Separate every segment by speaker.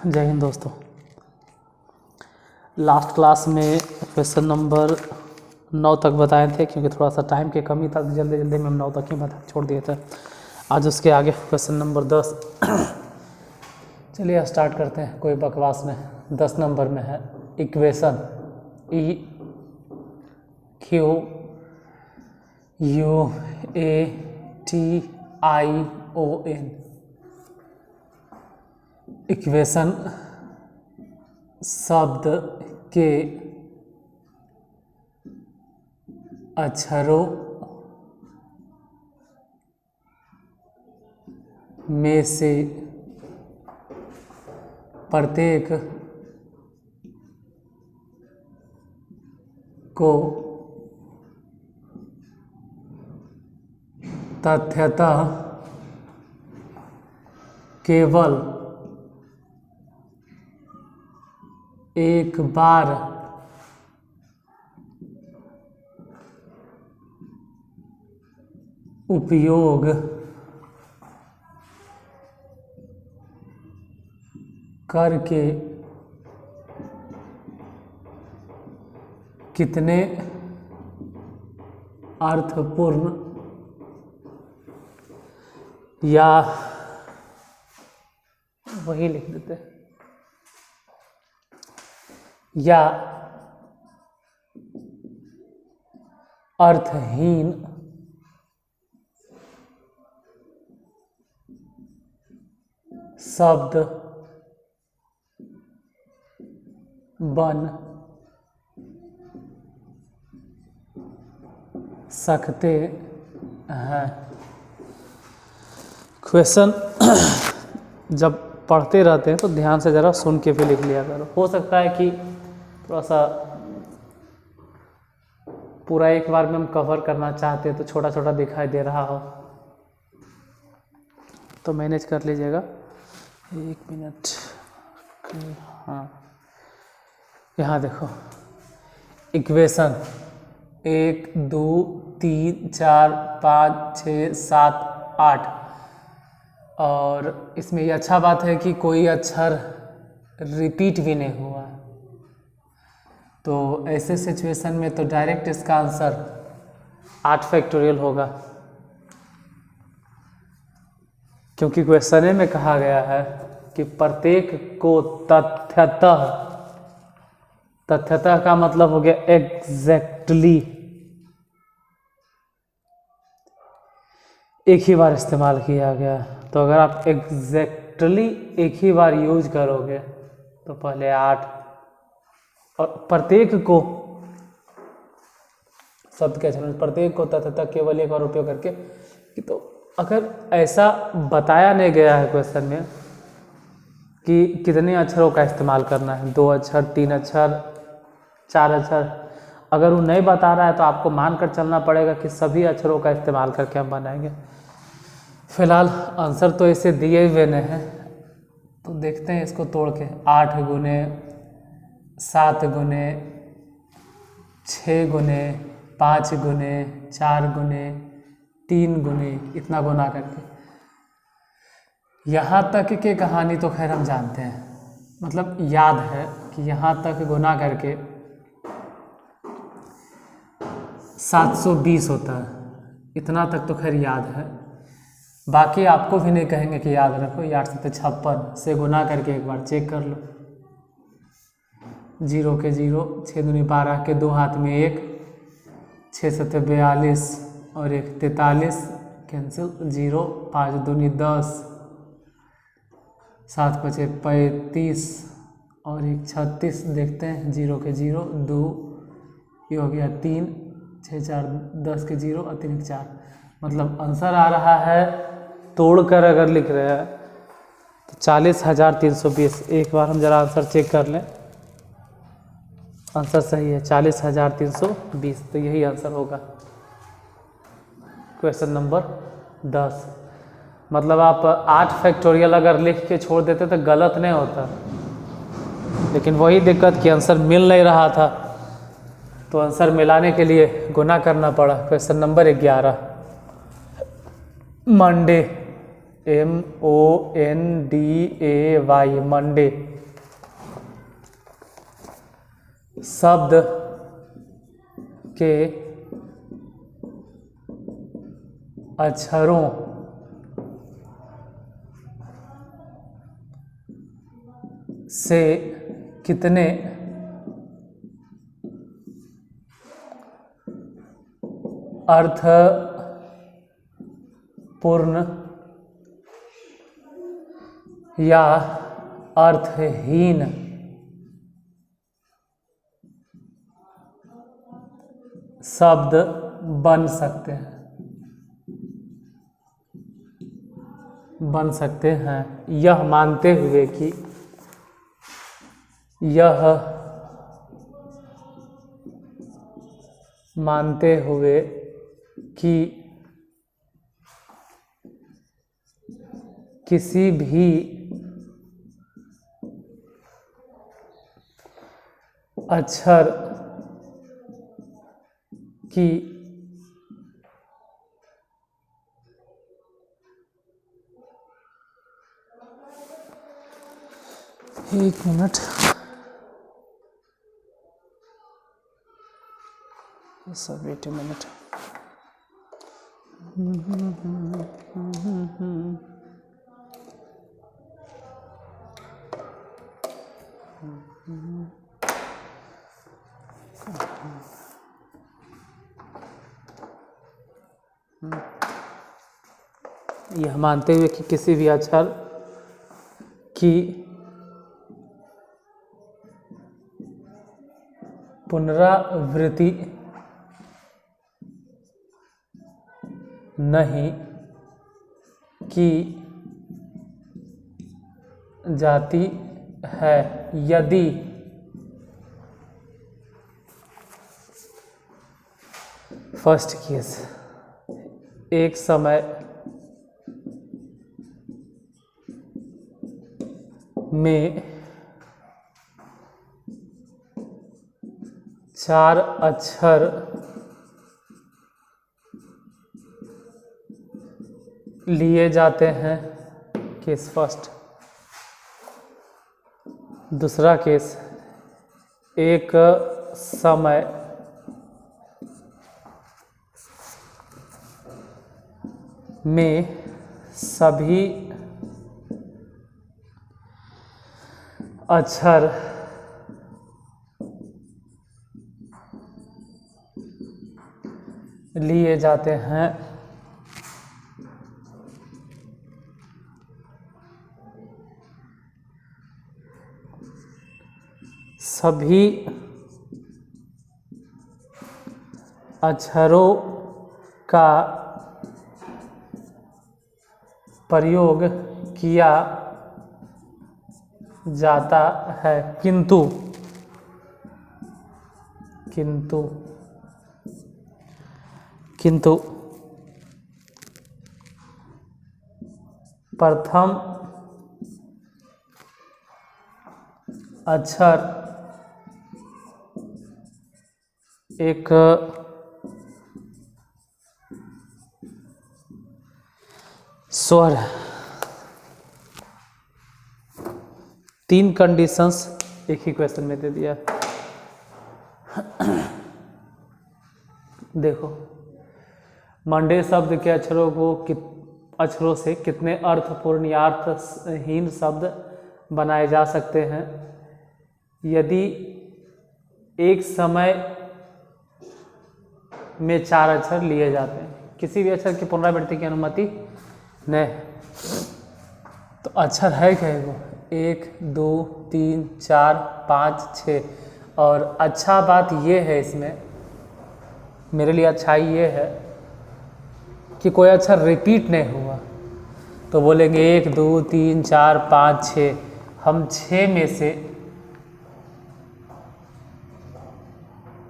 Speaker 1: जय हिंद दोस्तों। Last class में क्वेश्चन नंबर 9 तक बताए थे, क्योंकि थोड़ा सा टाइम की कमी था, जल्दी जल्दी में हम 9 तक ही बता छोड़ दिए थे। आज उसके आगे क्वेश्चन नंबर 10। चलिए स्टार्ट करते हैं, कोई बकवास में। 10 नंबर में है इक्वेशन EQUATION। इक्वेशन शब्द के अक्षरों में से प्रत्येक को तथ्यतः केवल एक बार उपयोग करके कितने अर्थपूर्ण या वही लिख देते हैं, या अर्थहीन शब्द बन सकते हैं। क्वेश्चन जब पढ़ते रहते हैं तो ध्यान से ज़रा सुन के भी लिख लिया करो। हो सकता है कि थोड़ा सा पूरा एक बार में हम कवर करना चाहते हैं तो छोटा छोटा दिखाई दे रहा हो तो मैनेज कर लीजिएगा। 1 मिनट। हाँ, यहाँ देखो इक्वेशन 1 2 3 4 5 6 7 8, और इसमें ये अच्छा बात है कि कोई अक्षर रिपीट भी नहीं हुआ। तो ऐसे सिचुएशन में तो डायरेक्ट इसका आंसर 8 फैक्टोरियल होगा, क्योंकि क्वेश्चन में कहा गया है कि प्रत्येक को तथ्यतः का मतलब हो गया एग्जैक्टली एक ही बार इस्तेमाल किया गया। तो अगर आप एग्जैक्टली एक ही बार यूज करोगे तो पहले 8, और प्रत्येक को शब्द के अक्षर प्रत्येक को तथ्यतः केवल एक बार उपयोग करके, तो अगर ऐसा बताया नहीं गया है क्वेश्चन में कि कितने अक्षरों का इस्तेमाल करना है, 2 अक्षर 3 अक्षर 4 अक्षर, अगर वो नहीं बता रहा है तो आपको मानकर चलना पड़ेगा कि सभी अक्षरों का इस्तेमाल करके हम बनाएंगे। फिलहाल आंसर तो ऐसे दिए हुए नहीं हैं, तो देखते हैं इसको तोड़ के। 8 गुने 7 गुने 6 गुने 5 गुने 4 गुने 3 गुने, इतना गुना करके। यहाँ तक की कहानी तो खैर हम जानते हैं, मतलब याद है कि यहाँ तक गुना करके 720 होता है, इतना तक तो खैर याद है। बाकी आपको भी नहीं कहेंगे कि याद रखो, 8 7 56 से गुना करके एक बार चेक कर लो। 0 के 0, 6 दूनी 12 के 2 हाथ में 1, 6 7 42 और 1 43 कैंसिल, 0 5 दूनी 10, 7 5 35 और 1 36। देखते हैं 0 के 0 2, ये हो गया 3, 6 4 10 के 0 और 3 4, मतलब आंसर आ रहा है तोड़कर अगर लिख रहे हैं तो 40,320। एक बार हम जरा आंसर चेक कर लें। आंसर सही है 40,320, तो यही आंसर होगा। Question number 10। मतलब आप 8 फैक्टोरियल अगर लिख के छोड़ देते तो गलत नहीं होता, लेकिन वही दिक्कत कि आंसर मिल नहीं रहा था, तो आंसर मिलाने के लिए गुना करना पड़ा। Question number 11, Monday, MONDAY, Monday शब्द के अक्षरों से कितने अर्थपूर्ण या अर्थहीन शब्द बन सकते हैं, यह मानते हुए कि किसी भी अक्षर की एक मिनट, सब वेट ए मिनट। यह मानते हुए कि किसी भी अक्षर की पुनरावृत्ति नहीं की जाती है यदि फर्स्ट केस एक समय में 4 अक्षर लिए जाते हैं, केस फर्स्ट। दूसरा केस, एक समय में सभी अक्षर लिए जाते हैं, सभी अक्षरों का प्रयोग किया जाता है, किंतु प्रथम अक्षर एक स्वर। 3 कंडीशंस एक ही क्वेश्चन में दे दिया। देखो, मंडे शब्द के अक्षरों से कितने अर्थपूर्ण या अर्थहीन शब्द बनाए जा सकते हैं यदि एक समय में 4 अक्षर लिए जाते हैं, किसी भी अक्षर की पुनरावृत्ति की अनुमति नहीं। तो अक्षर है क्या वो? 1 2 3 4 5 6। और अच्छा बात ये है इसमें, मेरे लिए अच्छाई ये है कि कोई अक्षर रिपीट नहीं हुआ। तो बोलेंगे 1 2 3 4 5 6, हम 6 में से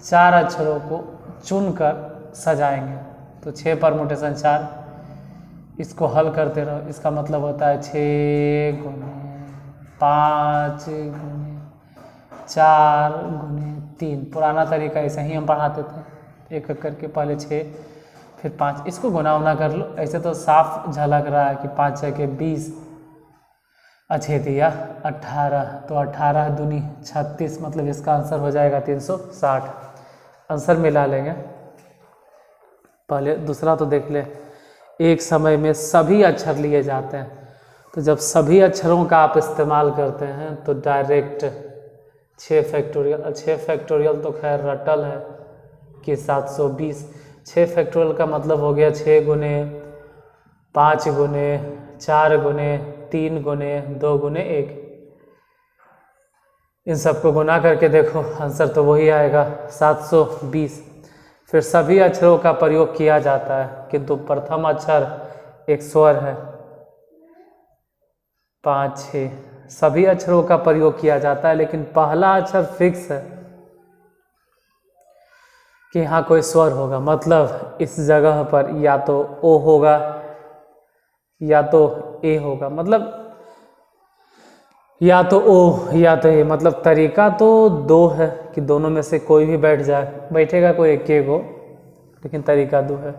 Speaker 1: 4 अक्षरों को चुनकर सजाएंगे। तो 6 परमुटेशन 4, इसको हल करते रहो, इसका मतलब होता है 6 गुने 5 गुने 4 गुने 3। पुराना तरीका ऐसे ही हम पढ़ाते थे, एक एक करके, पहले 6 फिर 5, इसको गुना उना कर लो। ऐसे तो साफ झलक रहा है कि 5 6 के 20, अच्छे दिया 18, तो 18 दूनी 36, मतलब इसका आंसर हो जाएगा 360। आंसर मिला लेंगे। पहले दूसरा तो देख ले, एक समय में सभी अक्षर लिए जाते हैं, तो जब सभी अक्षरों का आप इस्तेमाल करते हैं तो डायरेक्ट 6 फैक्टोरियल, 6 फैक्टोरियल तो खैर रटल है कि 720। 6 फैक्टोरियल का मतलब हो गया 6 गुने 5 गुने 4 गुने 3 गुने 2 गुने 1। इन सबको गुना करके देखो, आंसर तो वही आएगा 720। फिर सभी अक्षरों का प्रयोग किया जाता है, किंतु प्रथम अक्षर एक स्वर है। 5 6 सभी अक्षरों का प्रयोग किया जाता है, लेकिन पहला अक्षर फिक्स है कि यहाँ कोई स्वर होगा, मतलब इस जगह पर या तो ओ होगा या तो ए होगा, मतलब या तो ओ या तो ए, मतलब तरीका तो 2 है कि दोनों में से कोई भी बैठ जाए, बैठेगा कोई एक को, लेकिन तरीका 2 है।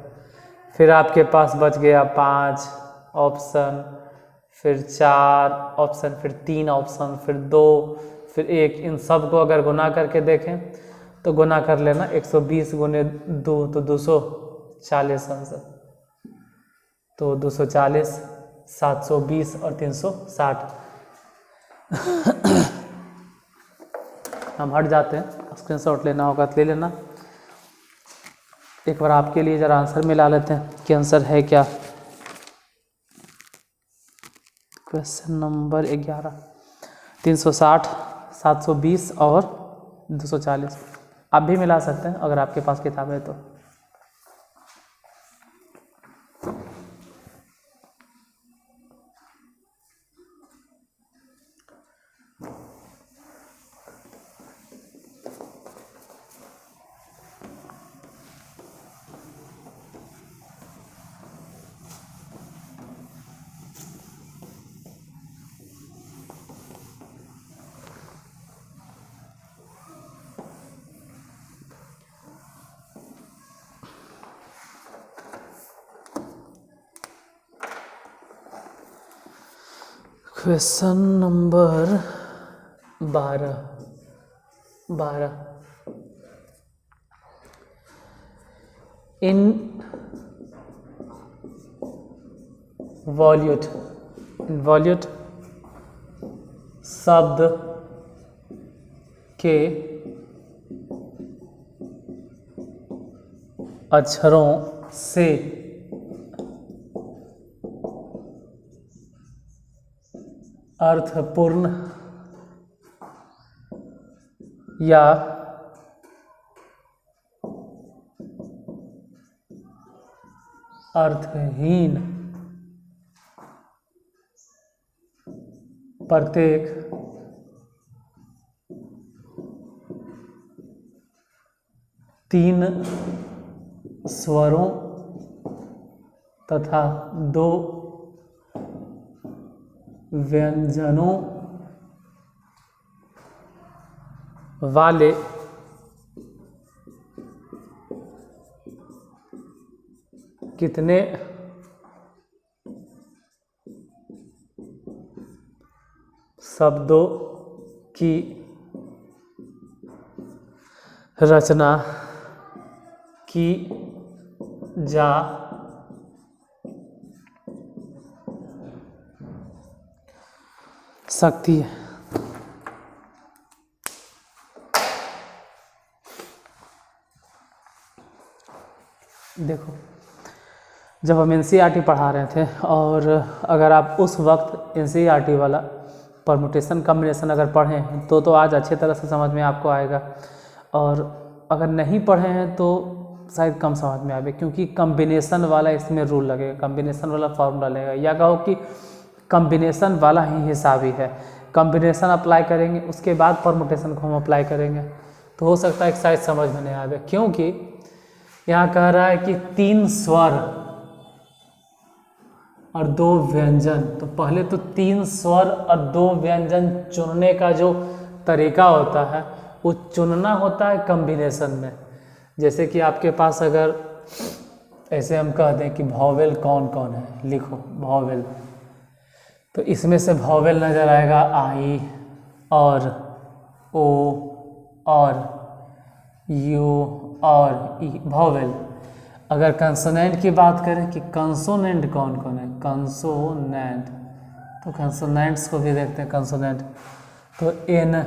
Speaker 1: फिर आपके पास बच गया 5 ऑप्शन, फिर 4 ऑप्शन, फिर 3 ऑप्शन, फिर 2, फिर 1। इन सब को अगर गुना करके देखें तो गुना कर लेना, 120 गुने 2 तो 240 आंसर, तो 240, 720 और 360। हम हट जाते हैं, स्क्रीनशॉट लेना होगा तो ले लेना। एक बार आपके लिए ज़रा आंसर मिला लेते हैं कि आंसर है क्या। क्वेश्चन नंबर 11, 360, 720 और 240। आप भी मिला सकते हैं अगर आपके पास किताब है तो। Question number 12। इन वॉल्यूट शब्द के अक्षरों से अर्थपूर्ण या अर्थहीन प्रत्येक तीन स्वरों तथा 2 व्यंजनों वाले कितने शब्दों की रचना की जा सकती है। देखो, जब हम एनसीईआरटी पढ़ा रहे थे और अगर आप उस वक्त एनसीईआरटी वाला परमुटेशन कॉम्बिनेशन अगर पढ़े हैं तो आज अच्छे तरह से समझ में आपको आएगा, और अगर नहीं पढ़े हैं तो शायद कम समझ में आए, क्योंकि कॉम्बिनेशन वाला इसमें रूल लगेगा, कॉम्बिनेशन वाला फॉर्मूला लगेगा, या कहो कि कॉम्बिनेशन वाला ही हिसाब ही है। कॉम्बिनेशन अप्लाई करेंगे, उसके बाद परमुटेशन को हम अप्लाई करेंगे, तो हो सकता है कि शायद समझ में नहीं आए, क्योंकि यहाँ कह रहा है कि 3 स्वर और 2 व्यंजन। तो पहले तो 3 स्वर और 2 व्यंजन चुनने का जो तरीका होता है वो चुनना होता है कॉम्बिनेशन में। जैसे कि आपके पास अगर ऐसे हम कह दें कि वॉवेल कौन कौन है, लिखो वॉवेल, तो इसमें से वॉवेल नज़र आएगा आई और ओ और यू और ई, वॉवेल। अगर कंसोनेंट की बात करें कि कंसोनेंट कौन कौन है, कंसोनेंट, तो कंसोनेंट्स को भी देखते हैं। कंसोनेंट तो एन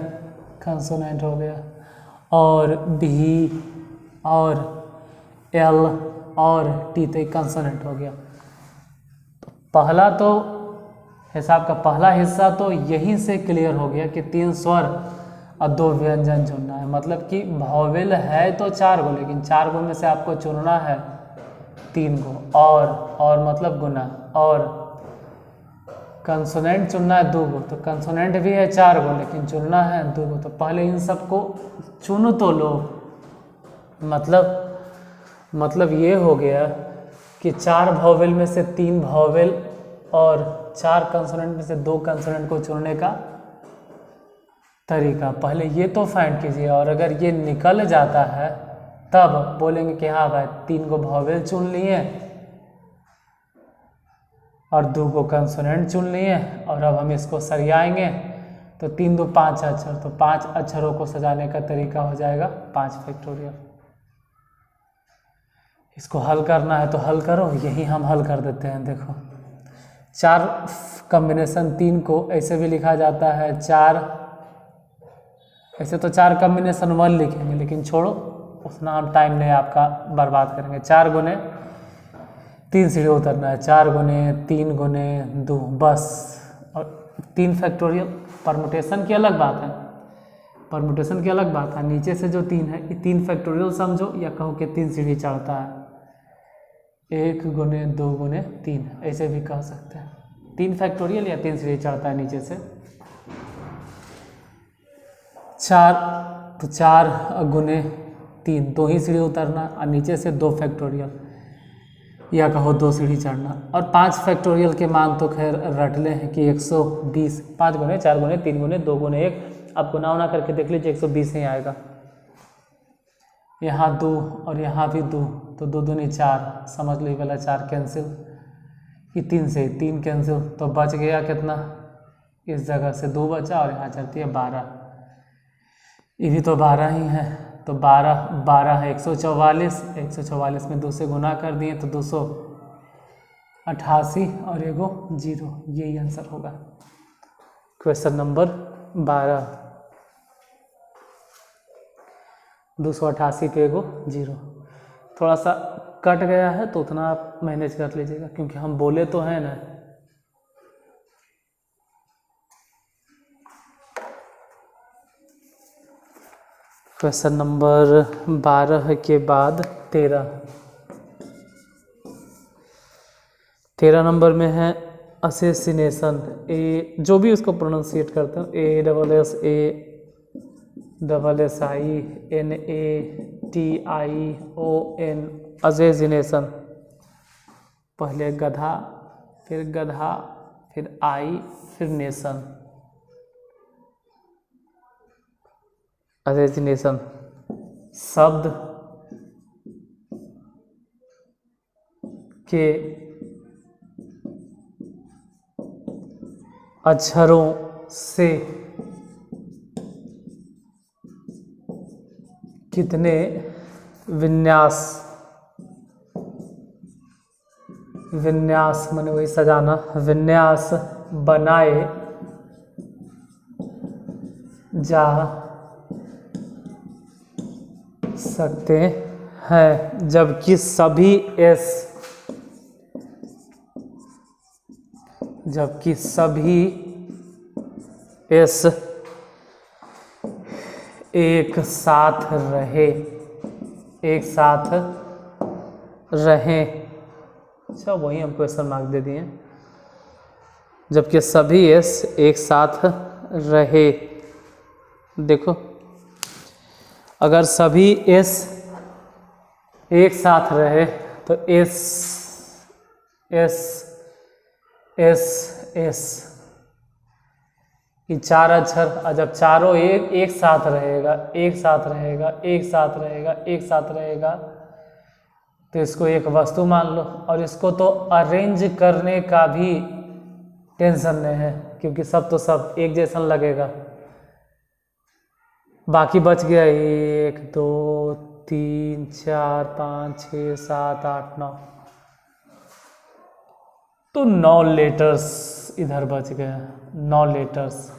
Speaker 1: कंसोनेंट हो गया, और बी और एल और टी, तो एक कंसोनेंट हो गया। तो पहला तो हिसाब का पहला हिस्सा तो यहीं से क्लियर हो गया कि 3 स्वर और 2 व्यंजन चुनना है। मतलब कि वॉवेल है तो 4 गो, लेकिन 4 गो में से आपको चुनना है 3 गो, और मतलब गुना, और कंसोनेंट चुनना है 2 गो। तो कंसोनेंट भी है 4 गो, लेकिन चुनना है 2 गो। तो पहले इन सबको चुन तो लो। मतलब ये हो गया कि 4 वॉवेल में से 3 वॉवेल और 4 कंसोनेंट में से 2 कंसोनेंट को चुनने का तरीका पहले ये तो फाइंड कीजिए। और अगर ये निकल जाता है तब बोलेंगे कि हाँ भाई 3 गो वॉवेल चुन लिए और 2 गो कंसोनेंट चुन लिए, और अब हम इसको सरियाएंगे तो 3 2 5 अक्षर, तो 5 अक्षरों को सजाने का तरीका हो जाएगा 5 फैक्टोरियल। इसको हल करना है तो हल करो, यही हम हल कर देते हैं। देखो 4 कॉम्बिनेशन 3 को ऐसे भी लिखा जाता है 4, ऐसे तो 4 कॉम्बिनेशन 1 लिखेंगे, लेकिन छोड़ो उतना हम टाइम नहीं आपका बर्बाद करेंगे। 4 गुने 3 सीढ़ी उतरना है, 4 गुने 3 गुने 2 बस। और 3 फैक्टोरियल परमुटेशन की अलग बात है, परमुटेशन की अलग बात है। नीचे से जो 3 है ये 3 फैक्टोरियल समझो, या कहो कि 3 सीढ़ी चढ़ता है, 1 गुने 2 गुने 3, ऐसे भी कह सकते हैं। 3 फैक्टोरियल या 3 सीढ़ी चढ़ता है नीचे से। 4 तो 4 गुने 3 2 ही सीढ़ी उतरना, और नीचे से 2 फैक्टोरियल या कहो 2 सीढ़ी चढ़ना। और 5 फैक्टोरियल के मान तो खैर रटले हैं कि 120, 5 गुने 4 गुने 3 गुने 2 गुने 1, आप गुना उना करके देख लीजिए 120 ही आएगा। यहाँ 2 और यहाँ भी 2, तो 2 दूनी 4, समझ लो वाला 4 कैंसिल, कि 3 से 3 कैंसिल, तो बच गया कितना, इस जगह से 2 बचा और यहाँ चलती है 12, ये भी तो 12 ही है। तो 12 है 144 में 2 से गुना कर दिए तो 288 और एगो 0, यही आंसर होगा क्वेश्चन नंबर 12। 288 पे एगो 0, थोड़ा सा कट गया है तो उतना आप मैनेज कर लीजिएगा, क्योंकि हम बोले तो हैं ना। क्वेश्चन नंबर 12 के बाद 13 नंबर में है असेसिनेशन। ए जो भी उसको प्रोनाउंसिएट करते हैं, ASSASSINATION, असेसिनेशन। पहले गधा, फिर आई, फिर नेशन। असेसिनेशन शब्द के अक्षरों से कितने विन्यास माने वही सजाना, विन्यास बनाए जा सकते हैं, जबकि सभी एस एक साथ रहे। अच्छा वही हम क्वेश्चन मार्क दे दिए, जबकि सभी एस एक साथ रहे। देखो अगर सभी एस एक साथ रहे तो एस एस एस एस, ये 4 अक्षर, और जब चारों एक साथ रहेगा, एक साथ रहेगा, एक साथ रहेगा, एक साथ रहेगा, तो इसको एक वस्तु मान लो। और इसको तो अरेंज करने का भी टेंशन नहीं है, क्योंकि सब तो सब एक जैसा लगेगा। बाकी बच गया 1 2 3 4 5 6 7 8 9, तो 9 लेटर्स इधर बच गए, 9 लेटर्स।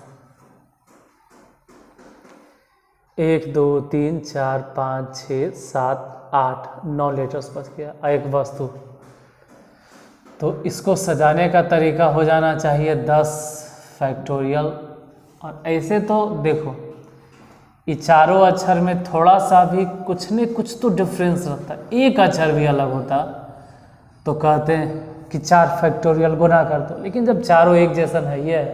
Speaker 1: 1 2 3 4 5 6 7 8 9 लेटर्स बच गया, एक वस्तु। तो इसको सजाने का तरीका हो जाना चाहिए 10 फैक्टोरियल। और ऐसे तो देखो, ये चारों अक्षर में थोड़ा सा भी कुछ न कुछ तो डिफरेंस रहता है, एक अक्षर भी अलग होता तो कहते हैं कि 4 फैक्टोरियल गुना कर दो। लेकिन जब चारों एक जैसा है ये है,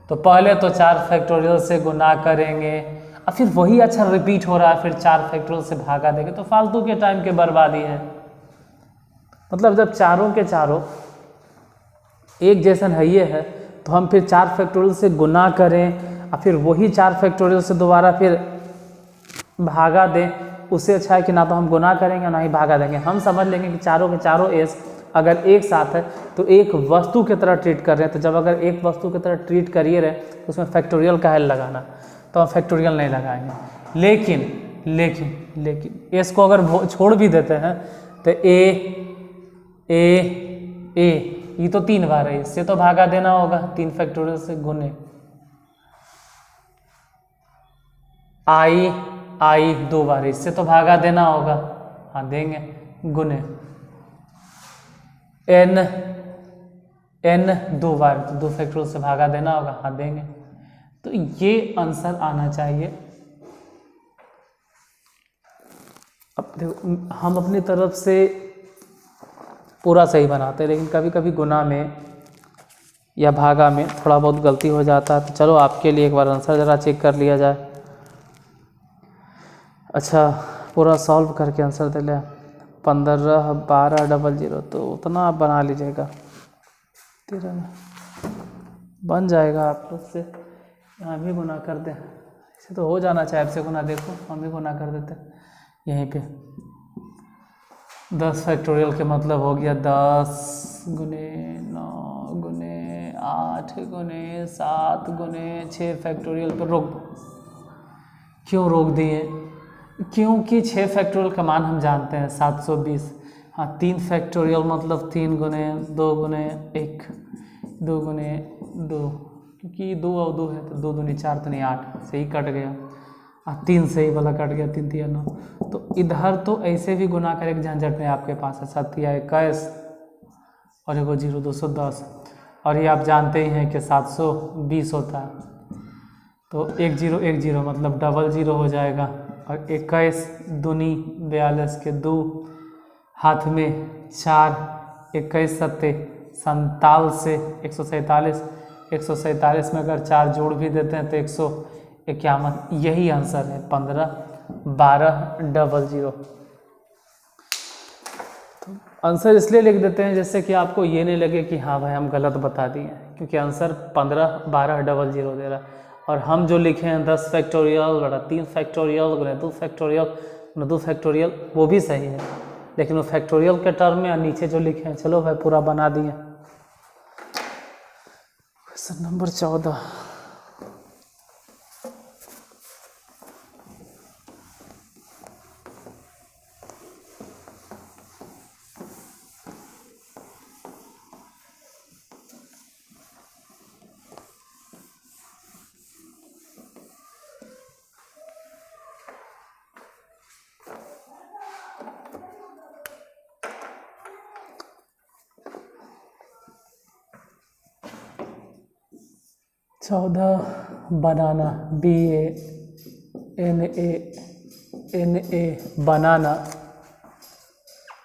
Speaker 1: तो पहले तो 4 फैक्टोरियल से गुना करेंगे, और फिर वही अक्षर रिपीट हो रहा है, फिर 4 फैक्टोरियल से भागा देंगे, तो फालतू के टाइम की बर्बादी है। मतलब जब चारों के चारों एक जैसा है ये है, तो हम फिर 4 फैक्टोरियल से गुना करें और फिर वही 4 फैक्टोरियल से दोबारा फिर भागा दें, उससे अच्छा है कि ना तो हम गुना करेंगे ना ही भागा देंगे। हम समझ लेंगे कि चारों के चारों एस अगर एक साथ है तो एक वस्तु की तरह ट्रीट कर रहे हैं। तो जब अगर एक वस्तु की तरह ट्रीट करिए रहे तो उसमें फैक्टोरियल का हेल लगाना, तो हम फैक्टोरियल नहीं लगाएंगे। लेकिन लेकिन लेकिन एस को अगर छोड़ भी देते हैं तो ए ये तो 3 बार है, इससे तो भागा देना होगा, 3 फैक्टोरियल से गुने। आई 2 बार, इससे तो भागा देना होगा, हाँ देंगे, गुने। एन 2 बार, तो 2 फैक्टोरियल से भागा देना होगा, हाँ देंगे। तो ये आंसर आना चाहिए। अब देखो, हम अपनी तरफ से पूरा सही बनाते हैं, लेकिन कभी कभी गुना में या भागा में थोड़ा बहुत गलती हो जाता है। तो चलो आपके लिए एक बार आंसर ज़रा चेक कर लिया जाए। अच्छा, पूरा सॉल्व करके आंसर दे ले। 15 12 00, तो उतना आप बना लीजिएगा, 13 में बन जाएगा आप लोग से। यहाँ भी गुना कर दें, ऐसे तो हो जाना चाहिए आपसे गुना। देखो हम भी गुना कर देते यहीं पे। 10 फैक्टोरियल के मतलब हो गया 10 गुने 9 गुने 8 गुने 7 गुने 6 फैक्टोरियल पर रोक दो। क्यों रोक दिए? क्योंकि 6 फैक्टोरियल का मान हम जानते हैं 720। हाँ, 3 फैक्टोरियल मतलब 3 गुने 2 गुने 1 2 गुने 2, क्योंकि 2 और 2 है तो 2 दूनी 4 तो नहीं 8 से ही कट गया, 3 से ही वाला कट गया, 3 3 9। तो इधर तो ऐसे भी गुना कर एक झंझट नहीं आपके पास है। 7 21 और एगो 0 210, और ये आप जानते ही हैं कि 720 होता है। तो 1 0 1 0 मतलब डबल 0 हो जाएगा। और 21 दूनी 42 के 2 हाथ में 4, 21 सत्ते 47 से 147, 147 में अगर 4 जोड़ भी देते हैं तो 151। यही आंसर है 15 12 00। तो आंसर इसलिए लिख देते हैं जिससे कि आपको ये नहीं लगे कि हाँ भाई हम गलत बता दिए, क्योंकि आंसर 15 12 00 दे रहा है। और हम जो लिखे हैं 10 फैक्टोरियल बड़ा 3 फैक्टोरियल गुने 2 फैक्टोरियल गुने 2 फैक्टोरियल, वो भी सही है, लेकिन वो फैक्टोरियल के टर्म में नीचे जो लिखे हैं, चलो भाई पूरा बना दिए। Question number 14। बनाना, BANANA बनाना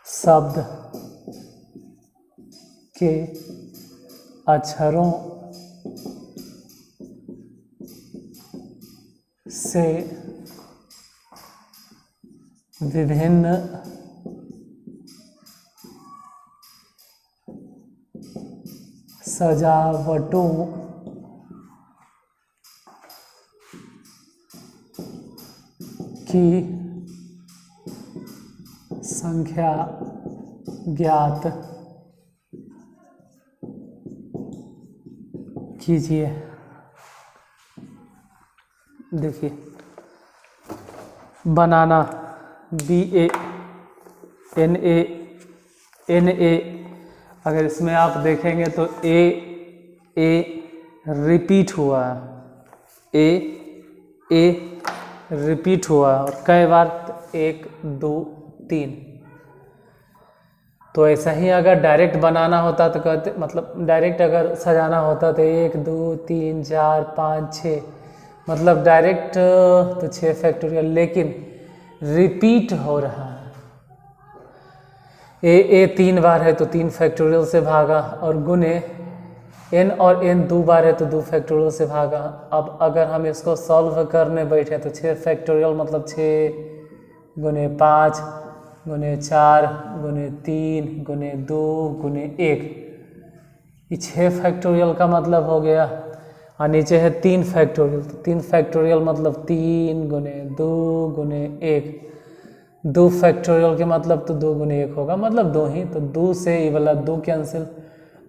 Speaker 1: शब्द के अक्षरों से विभिन्न सजावटों की संख्या ज्ञात कीजिए। देखिए बनाना BANA अगर इसमें आप देखेंगे तो ए रिपीट हुआ है, ए रिपीट हुआ है और कई बार 1 2 3। तो ऐसा ही अगर डायरेक्ट बनाना होता तो कहते मतलब डायरेक्ट अगर सजाना होता तो 1 2 3 4 5 6 मतलब डायरेक्ट तो 6 फैक्टोरियल, लेकिन रिपीट हो रहा है। ए 3 बार है तो 3 फैक्टोरियल से भागा और गुने n और n 2 बार है तो 2 फैक्टोरियल से भागा। अब अगर हम इसको सॉल्व करने बैठे तो 6 फैक्टोरियल मतलब 6 गुने 5 गुने 4 गुने 3 गुने 2 गुने 1, ये 6 फैक्टोरियल का मतलब हो गया। और नीचे है 3 फैक्टोरियल, तो 3 फैक्टोरियल मतलब 3 गुने 2 गुने 1, 2 फैक्टोरियल के मतलब तो 2 गुने 1 होगा मतलब 2 ही। तो 2 से ये वाला 2 कैंसिल,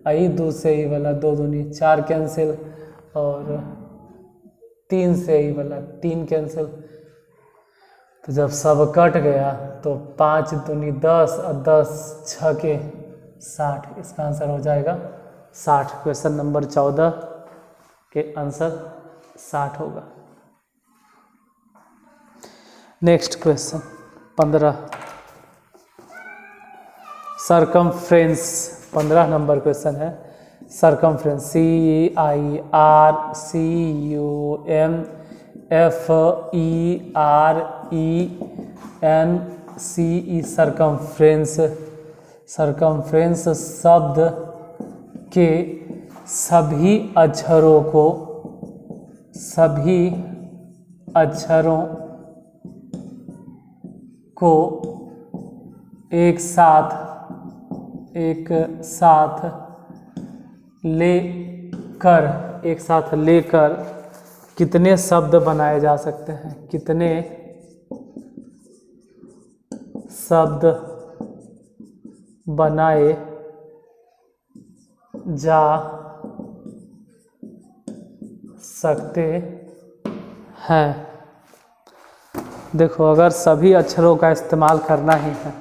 Speaker 1: आई 2 से ये वाला 2 दूनी 4 कैंसिल और 3 से ये वाला 3 कैंसिल। तो जब सब कट गया तो 5 दूनी 10 और 10 6 के 60, इसका आंसर हो जाएगा 60। क्वेश्चन नंबर 14 के आंसर 60 होगा। Next question 15 circumference, 15 number question है। सरकमफ्रेंस CIRCUMFERENCE सरकमफ्रेंस, सरकमफ्रेंस शब्द के सभी अक्षरों को एक साथ लेकर कितने शब्द बनाए जा सकते हैं? कितने शब्द बनाए जा सकते हैं? देखो अगर सभी अक्षरों का इस्तेमाल करना ही है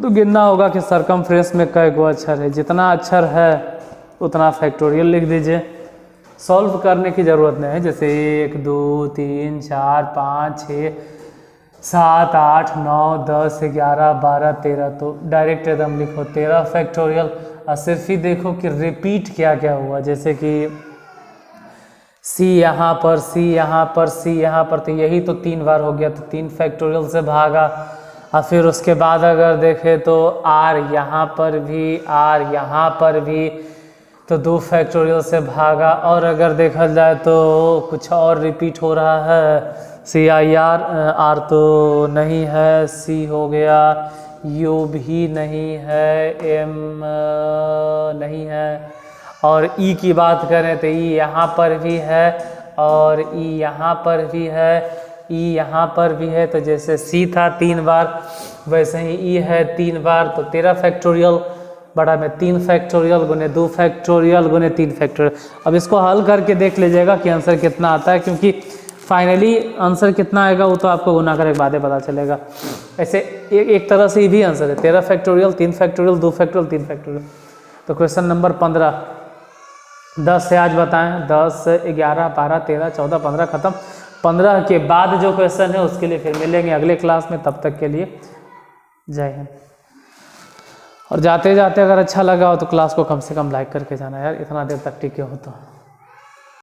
Speaker 1: तो गिनना होगा कि सरकमफ्रेंस में कई गो अक्षर है, जितना अक्षर है उतना फैक्टोरियल लिख दीजिए। सॉल्व करने की ज़रूरत नहीं है, जैसे 1 2 3 4 5 6 7 8 9 10 11 12 13, तो डायरेक्ट एकदम लिखो 13 फैक्टोरियल और सिर्फ ही देखो कि रिपीट क्या क्या हुआ। जैसे कि C यहाँ पर, C यहाँ पर, C यहाँ पर, तो यही तो 3 बार हो गया तो 3 फैक्टोरियल से भागा। और फिर उसके बाद अगर देखें तो R यहाँ पर भी, R यहाँ पर भी, तो 2 फैक्टोरियल से भागा। और अगर देखा जाए तो कुछ और रिपीट हो रहा है, CIR, R तो नहीं है, C हो गया, U भी नहीं है, M नहीं है। और E की बात करें तो E यहाँ पर भी है और E यहाँ पर भी है, E यहाँ पर भी है। तो जैसे C था 3 बार वैसे ही E है 3 बार, तो 13 फैक्टोरियल बड़ा में 3 फैक्टोरियल गुने 2 फैक्टोरियल गुने 3 फैक्टोरियल। अब इसको हल करके देख लीजिएगा कि आंसर कितना आता है, क्योंकि फाइनली आंसर कितना आएगा वो तो आपको गुना करके बाद में पता चलेगा। ऐसे एक तरह से ये भी आंसर है 13 फैक्टोरियल 3 फैक्टोरियल 2 फैक्टोरियल 3 फैक्टोरियल। तो क्वेश्चन नंबर 15 10 से आज बताएं, 10 11 12 13 14 15 खत्म। 15 के बाद जो क्वेश्चन है उसके लिए फिर मिलेंगे अगले क्लास में, तब तक के लिए जय हिंद। और जाते जाते अगर अच्छा लगा हो तो क्लास को कम से कम लाइक करके जाना यार, इतना देर तक टिके हो तो।